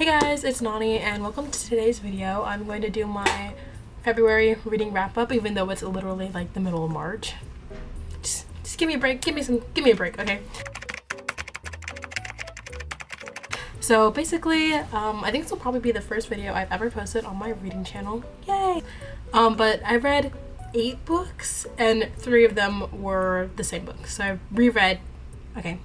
Hey guys, it's Nani and welcome to today's video. I'm going to do my February reading wrap up even though it's literally like the middle of March. Just give me a break, give me a break, okay? So basically, I think this will probably be the first video I've ever posted on my reading channel. Yay! But I read 8 books and 3 of them were the same book. So I reread, okay,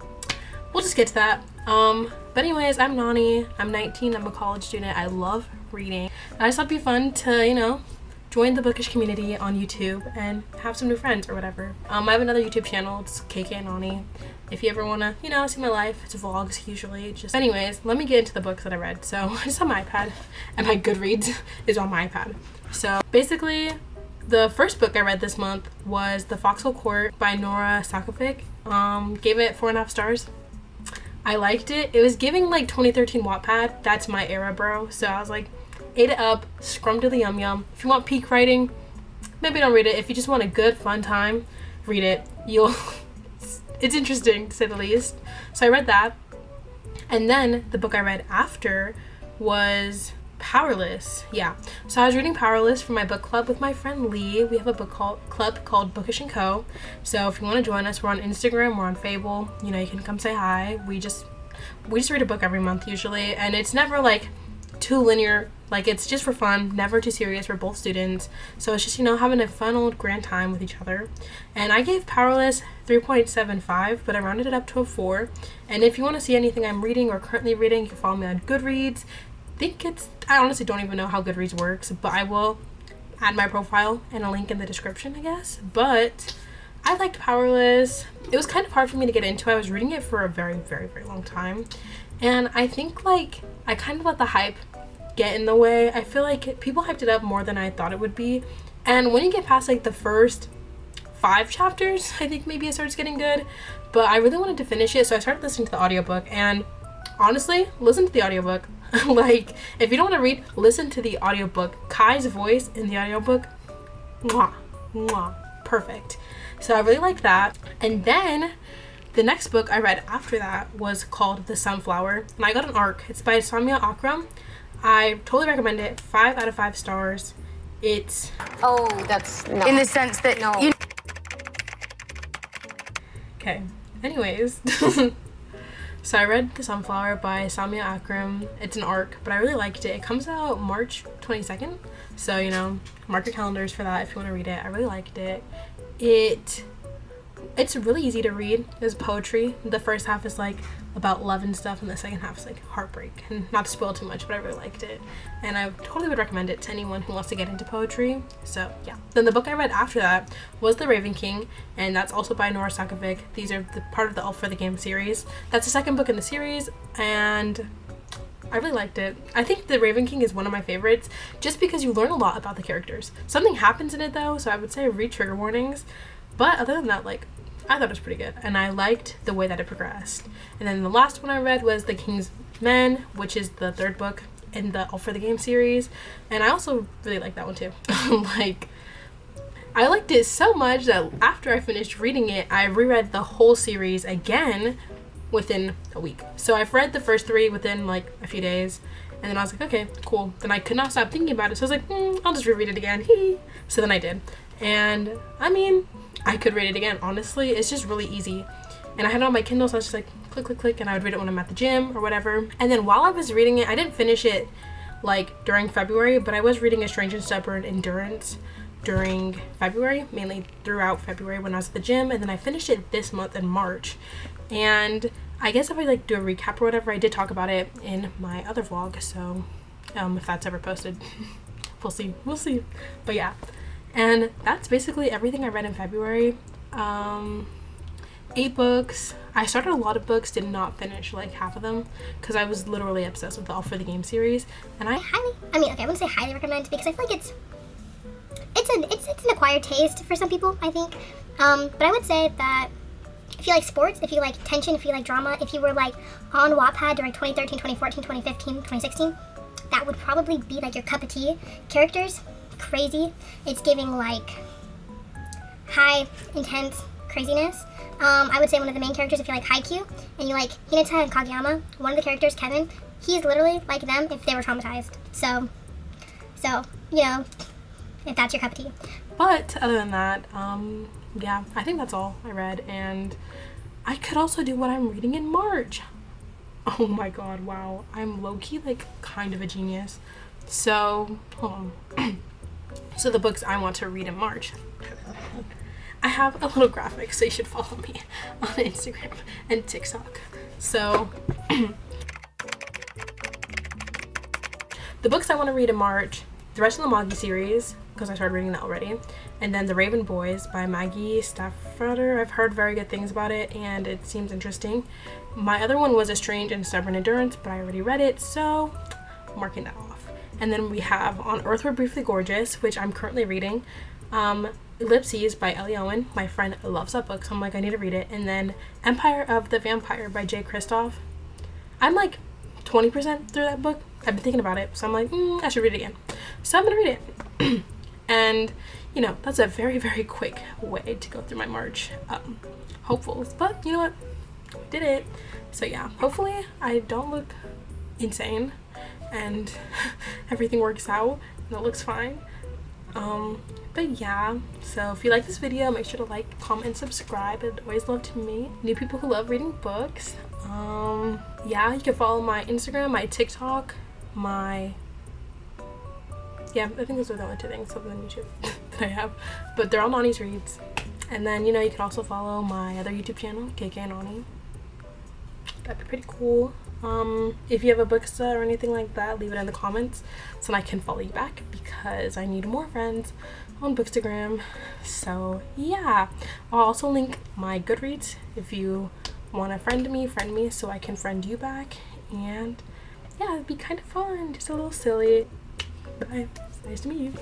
we'll just get to that. But anyways, I'm Nani, I'm 19, I'm a college student, I love reading. And I just thought it'd be fun to, you know, join the bookish community on YouTube and have some new friends or whatever. I have another YouTube channel, it's kkandnanie. If you ever wanna, you know, see my life, it's vlogs usually. Just anyways, let me get into the books that I read. So I just have my iPad and my Goodreads is on my iPad. So basically, the first book I read this month was The Foxhole Court by Nora Sakovic. Gave it 4.5 stars. I liked it. It was giving like 2013 Wattpad. That's my era, bro. So I was like, ate it up, scrumptiddly yum yum. If you want peak writing, maybe don't read it. If you just want a good fun time, read it. It's interesting to say the least. So I read that. And then the book I read after was Powerless. Yeah. So I was reading Powerless for my book club with my friend Lee. We have a book club called Bookish & Co. So if you want to join us, we're on Instagram, we're on Fable. You know, you can come say hi. We just read a book every month usually, and it's never like too linear. Like, it's just for fun, never too serious. We're both students, so it's just, you know, having a fun old grand time with each other. And I gave Powerless 3.75, but I rounded it up to a 4. And if you want to see anything I'm reading or currently reading, you can follow me on Goodreads. I honestly don't even know how Goodreads works, but I will add my profile and a link in the description, I guess. But I liked Powerless. It was kind of hard for me to get into. I was reading it for a very, very, very long time. And I think, like, I kind of let the hype get in the way. I feel like people hyped it up more than I thought it would be. And when you get past, like, the first 5 chapters, I think maybe it starts getting good. But I really wanted to finish it, so I started listening to the audiobook. And honestly, listen to the audiobook. Like, if you don't want to read, listen to the audiobook. Kai's voice in the audiobook, mwah, mwah, perfect. So I really liked that. And then the next book I read after that was called The Sunflower, and I got an ARC. It's by Samia Akram. I totally recommend it. 5 out of 5 stars. It's that's no. In the sense that no. Okay. Anyways. So I read The Sunflower by Samia Akram. It's an ARC, but I really liked it. It comes out March 22nd. So, you know, mark your calendars for that if you want to read it. I really liked it. It's really easy to read. It's poetry. The first half is like about love and stuff, and the second half is like heartbreak. And not to spoil too much, but I really liked it. And I totally would recommend it to anyone who wants to get into poetry. So yeah. Then the book I read after that was The Raven King, and that's also by Nora Sakovic. These are part of the All for the Game series. That's the second book in the series, and I really liked it. I think The Raven King is one of my favorites just because you learn a lot about the characters. Something happens in it though, so I would say read trigger warnings. But other than that, like, I thought it was pretty good, and I liked the way that it progressed. And then the last one I read was The King's Men, which is the 3rd book in the All for the Game series, and I also really liked that one too. Like, I liked it so much that after I finished reading it, I reread the whole series again within a week. So I've read the first 3 within like a few days, and then I was like, okay, cool. Then I could not stop thinking about it, so I was like, I'll just reread it again. So then I did, and I mean, I could read it again. Honestly, it's just really easy. And I had it on my Kindle, so I was just like, click, click, click, and I would read it when I'm at the gym or whatever. And then while I was reading it, I didn't finish it like during February, but I was reading A Strange and Stubborn Endurance during February, mainly throughout February when I was at the gym. And then I finished it this month in March. And I guess if I like do a recap or whatever, I did talk about it in my other vlog. So if that's ever posted, we'll see. But yeah. And that's basically everything I read in February. 8 books. I started a lot of books, did not finish like half of them because I was literally obsessed with the All for the Game series. And I wouldn't say highly recommend because I feel like it's an acquired taste for some people, I think. But I would say that if you like sports, if you like tension, if you like drama, if you were like on Wattpad during 2013, 2014, 2015, 2016, that would probably be like your cup of tea. Characters, crazy. It's giving like high, intense craziness. I would say one of the main characters, if you like Haikyuu and you like Hinata and Kageyama, one of the characters, Kevin, he's literally like them if they were traumatized. So, you know, if that's your cup of tea. But other than that, yeah, I think that's all I read. And I could also do what I'm reading in March. Oh my god, wow. I'm low-key like kind of a genius. So, hold on. So the books I want to read in March. I have a little graphic, so you should follow me on Instagram and TikTok. So, the books I want to read in March, the rest of the Magi series, because I started reading that already, and then The Raven Boys by Maggie Staffordter. I've heard very good things about it, and it seems interesting. My other one was A Strange and Stubborn Endurance, but I already read it, so I'm marking that off. And then we have On Earth We're Briefly Gorgeous, which I'm currently reading. Ellipses by Ellie Owen. My friend loves that book, so I'm like, I need to read it. And then Empire of the Vampire by Jay Kristoff. I'm like 20% through that book. I've been thinking about it, so I'm like, I should read it again. So I'm gonna read it. And, you know, that's a very, very quick way to go through my March hopefuls. But you know what? We did it. So yeah, hopefully I don't look insane and everything works out and it looks fine. But yeah, so if you like this video, make sure to like, comment, and subscribe. I'd always love to meet new people who love reading books. Yeah, you can follow my Instagram, my TikTok, yeah, I think those are the only two things other than YouTube that I have, but they're all Nani's Reads. And then, you know, you can also follow my other YouTube channel, kkandnanie. That'd be pretty cool. If you have a booksta or anything like that, leave it in the comments so I can follow you back, because I need more friends on Bookstagram. So yeah, I'll also link my Goodreads if you want to friend me so I can friend you back. And yeah, it'd be kind of fun, just a little silly. Bye. Nice to meet you.